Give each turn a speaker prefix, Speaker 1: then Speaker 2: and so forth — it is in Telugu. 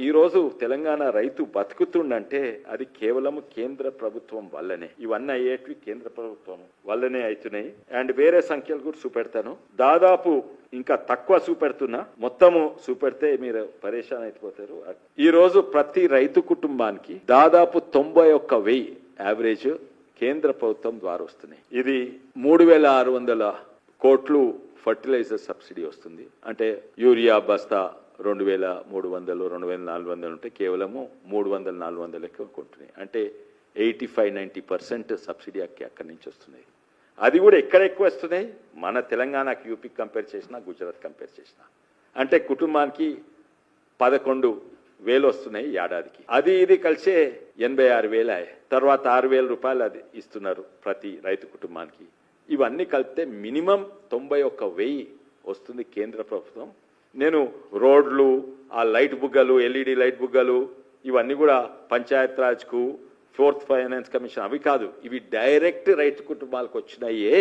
Speaker 1: ఈరోజు తెలంగాణ రైతు బతుకుతుండంటే అది కేవలం కేంద్ర ప్రభుత్వం వల్లనే. ఇవన్నీ అయ్యేటివి కేంద్ర ప్రభుత్వం వల్లనే అవుతున్నాయి. అండ్ వేరే సంఖ్యలు కూడా చూపెడతాను. దాదాపు ఇంకా తక్కువ చూపెడుతున్నా, మొత్తము చూపెడితే మీరు పరేషాన్ అయిపోతారు. ఈ రోజు ప్రతి రైతు కుటుంబానికి దాదాపు 91,000 యావరేజ్ కేంద్ర ప్రభుత్వం ద్వారా వస్తున్నాయి. ఇది 3,600 కోట్లు ఫర్టిలైజర్ సబ్సిడీ వస్తుంది. అంటే యూరియా బస్తా 2,300 2,400 ఉంటే కేవలము 300-400 ఎక్కువ కొంటున్నాయి. అంటే 85-90% సబ్సిడీ అక్కడి నుంచి వస్తున్నాయి. అది కూడా ఎక్కడ ఎక్కువ వస్తున్నాయి? మన తెలంగాణకి, యూపీకి కంపేర్ చేసినా, గుజరాత్ కంపేర్ చేసినా. అంటే కుటుంబానికి 11,000 వస్తున్నాయి ఏడాదికి. అది ఇది కలిసే 86,000. తర్వాత 6,000 రూపాయలు అది ఇస్తున్నారు ప్రతి రైతు కుటుంబానికి. ఇవన్నీ కలిపితే మినిమం 91,000 వస్తుంది కేంద్ర ప్రభుత్వం. నేను రోడ్లు, ఆ లైట్ బుగ్గలు, ఎల్ఈడి లైట్ బుగ్గలు, ఇవన్నీ కూడా పంచాయత్ రాజ్కు, 4th ఫైనాన్స్ కమిషన్ అవి కాదు, ఇవి డైరెక్ట్ రైతు కుటుంబాలకు వచ్చినాయే